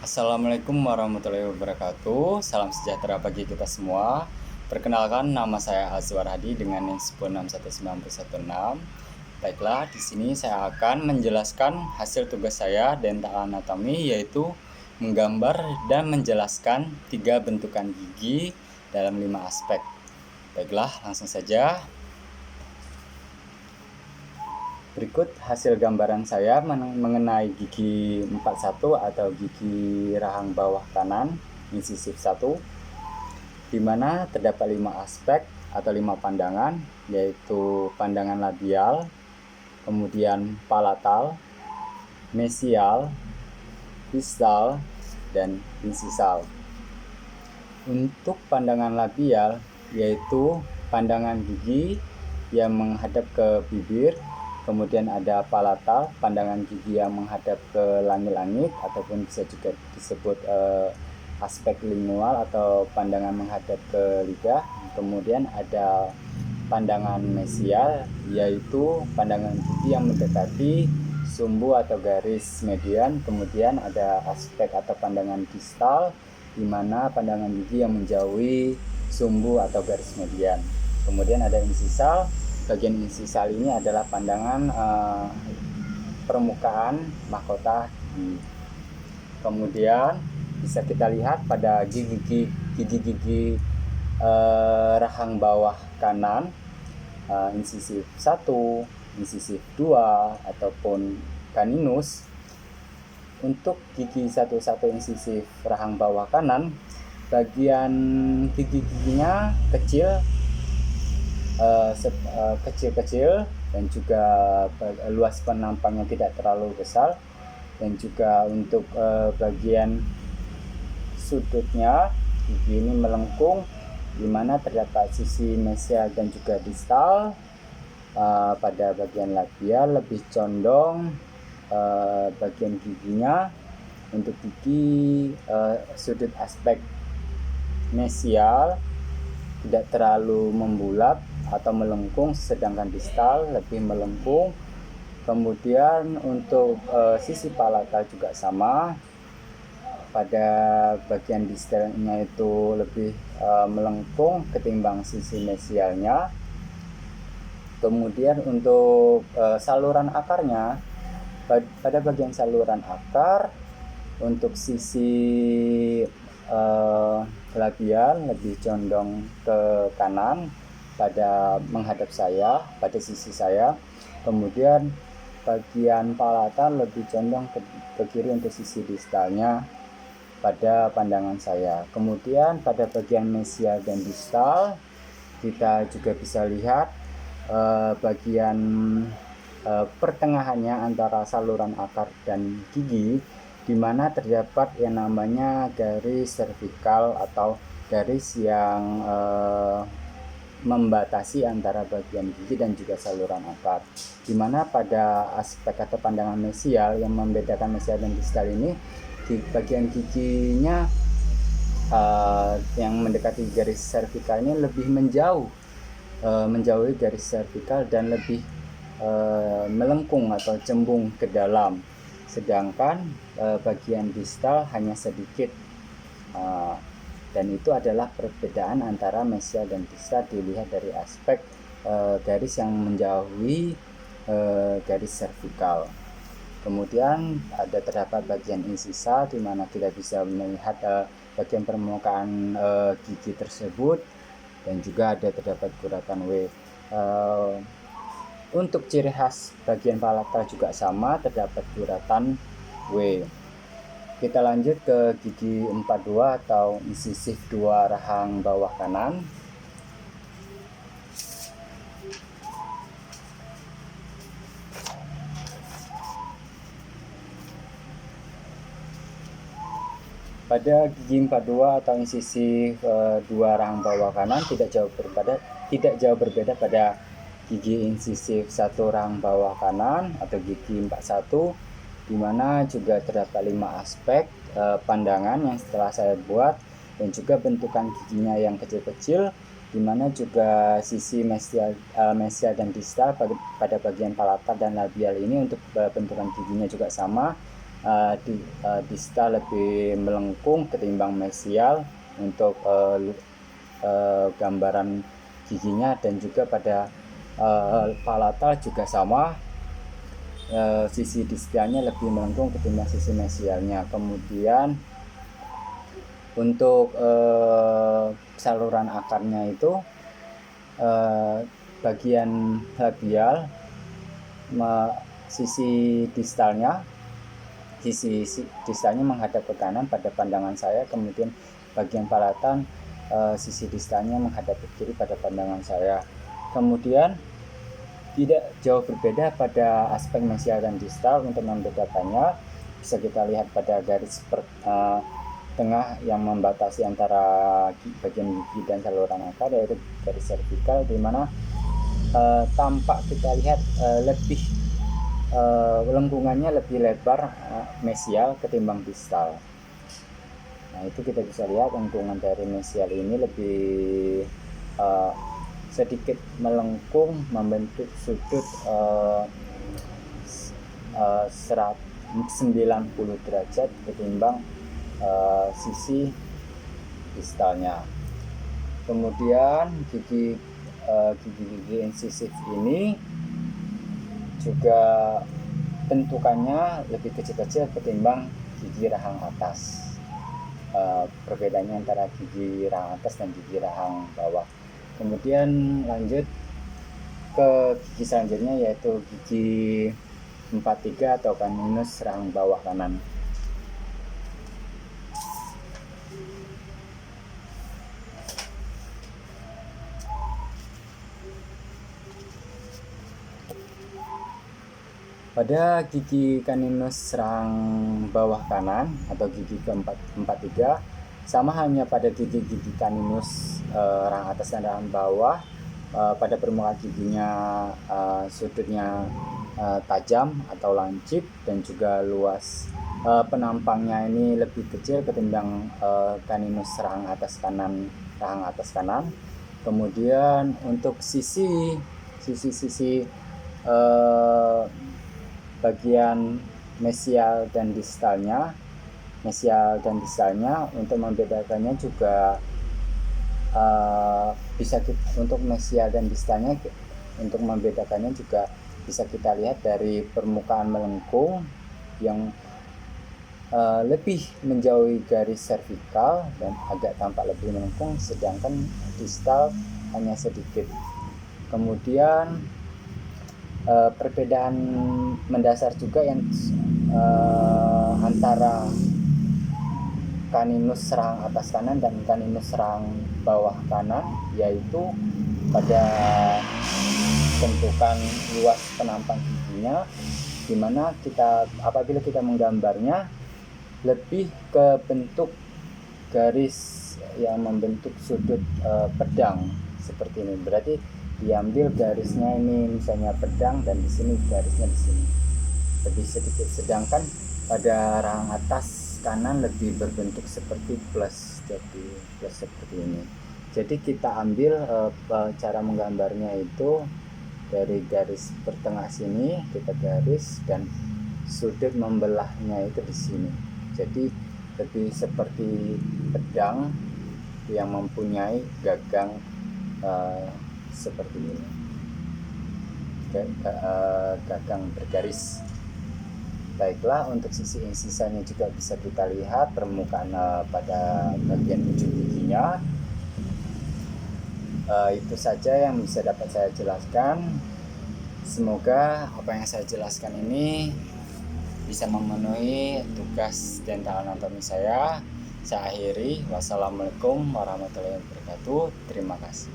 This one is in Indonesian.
Assalamualaikum warahmatullahi wabarakatuh. Salam sejahtera bagi kita semua. Perkenalkan, nama saya Azwar Hadi dengan NIM 1061916. Baiklah, di sini saya akan menjelaskan hasil tugas saya dental anatomi, yaitu menggambar dan menjelaskan 3 bentukan gigi dalam 5 aspek. Baiklah, langsung saja. Berikut hasil gambaran saya mengenai gigi 41 atau gigi rahang bawah kanan insisif 1, di mana terdapat 5 aspek atau 5 pandangan, yaitu pandangan labial, kemudian palatal, mesial, distal, dan insisal. Untuk pandangan labial, yaitu pandangan gigi yang menghadap ke bibir. Kemudian ada palatal, pandangan gigi yang menghadap ke langit-langit, ataupun bisa juga disebut aspek lingual atau pandangan menghadap ke lidah. Kemudian ada pandangan mesial, yaitu pandangan gigi yang mendekati sumbu atau garis median. Kemudian ada aspek atau pandangan distal, di mana pandangan gigi yang menjauhi sumbu atau garis median. Kemudian ada insisal. Bagian insisal ini adalah pandangan permukaan mahkota gigi. Kemudian bisa kita lihat pada gigi-gigi rahang bawah kanan, insisif 1, insisif 2, ataupun caninus. Untuk gigi 11 insisif rahang bawah kanan, bagian gigi-giginya kecil-kecil dan juga luas penampangnya tidak terlalu besar, dan juga untuk bagian sudutnya gigi ini melengkung, di mana terdapat sisi mesial dan juga distal. Pada bagian labial lebih condong bagian giginya untuk gigi sudut aspek mesial tidak terlalu membulat atau melengkung, sedangkan distal lebih melengkung. Kemudian untuk sisi palatal juga sama, pada bagian distalnya itu lebih melengkung ketimbang sisi mesialnya. Kemudian untuk saluran akarnya, pada bagian saluran akar untuk sisi labial lebih condong ke kanan pada menghadap saya, pada sisi saya. Kemudian bagian palatal lebih condong ke kiri untuk sisi distalnya pada pandangan saya. Kemudian pada bagian mesial dan distal kita juga bisa lihat bagian pertengahannya antara saluran akar dan gigi, di mana terdapat yang namanya garis servikal atau garis yang membatasi antara bagian gigi dan juga saluran akar, di mana pada aspek atau pandangan mesial yang membedakan mesial dan distal ini, di bagian giginya yang mendekati garis servikal ini lebih menjauhi garis servikal dan lebih melengkung atau cembung ke dalam, sedangkan bagian distal hanya sedikit. Dan itu adalah perbedaan antara mesial dan distal dilihat dari aspek garis yang menjauhi garis servikal. Kemudian terdapat bagian insisal, di mana kita bisa melihat bagian permukaan gigi tersebut, dan juga terdapat guratan W. Untuk ciri khas bagian palatal juga sama, terdapat guratan W. Kita lanjut ke gigi 42 atau insisif 2 rahang bawah kanan. Pada gigi 42 atau insisif 2 rahang bawah kanan tidak jauh berbeda pada gigi insisif 1 rahang bawah kanan atau gigi 41, di mana juga terdapat 5 aspek pandangan yang setelah saya buat, dan juga bentukan giginya yang kecil-kecil, di mana juga sisi mesial dan distal pada bagian palatal dan labial ini untuk bentukan giginya juga sama, distal lebih melengkung ketimbang mesial untuk gambaran giginya, dan juga pada palatal juga sama, sisi distalnya lebih melengkung ketimbang sisi mesialnya. Kemudian untuk saluran akarnya itu bagian labial, sisi distalnya menghadap ke kanan pada pandangan saya, kemudian bagian palatan sisi distalnya menghadap ke kiri pada pandangan saya. Kemudian tidak jauh berbeda pada aspek mesial dan distal. Untuk membedakannya bisa kita lihat pada garis tengah yang membatasi antara bagian gigi dan saluran akar, yaitu garis vertikal, di mana tampak kita lihat lebih lengkungannya lebih lebar mesial ketimbang distal. Nah, itu kita bisa lihat lengkungan dari mesial ini lebih sedikit melengkung membentuk sudut 90 derajat ketimbang sisi distalnya. Kemudian gigi insisif ini juga bentukannya lebih kecil-kecil ketimbang gigi rahang atas. Perbedaannya antara gigi rahang atas dan gigi rahang bawah. Kemudian lanjut ke gigi selanjutnya, yaitu gigi 43 atau caninus rahang bawah kanan. Pada gigi caninus rahang bawah kanan atau gigi ke-43, sama hanya pada gigi-gigi caninus rahang atas dan rahang bawah, pada permukaan giginya sudutnya tajam atau lancip dan juga luas. Penampangnya ini lebih kecil ketimbang caninus rahang atas kanan. Kemudian untuk sisi bagian mesial dan distalnya untuk membedakannya juga untuk mesial dan distalnya untuk membedakannya juga bisa kita lihat dari permukaan melengkung yang lebih menjauhi garis servikal dan agak tampak lebih melengkung, sedangkan distal hanya sedikit. Kemudian perbedaan mendasar juga yang antara caninus rahang atas kanan dan caninus rahang bawah kanan, yaitu pada bentukan luas penampang giginya, dimana apabila kita menggambarnya lebih ke bentuk garis yang membentuk sudut pedang seperti ini. Berarti diambil garisnya ini misalnya pedang, dan di sini garisnya di sini lebih sedikit, sedangkan pada rahang atas kanan lebih berbentuk seperti plus, jadi plus seperti ini. Jadi kita ambil cara menggambarnya itu dari garis pertengah sini kita garis, dan sudut membelahnya itu di sini. Jadi lebih seperti pedang yang mempunyai gagang seperti ini, gagang bergaris. Baiklah, untuk sisi insisanya juga bisa kita lihat permukaan pada bagian ujung giginya. Itu saja yang bisa dapat saya jelaskan. Semoga apa yang saya jelaskan ini bisa memenuhi tugas dental anatomi saya. Saya akhiri. Wassalamualaikum warahmatullahi wabarakatuh. Terima kasih.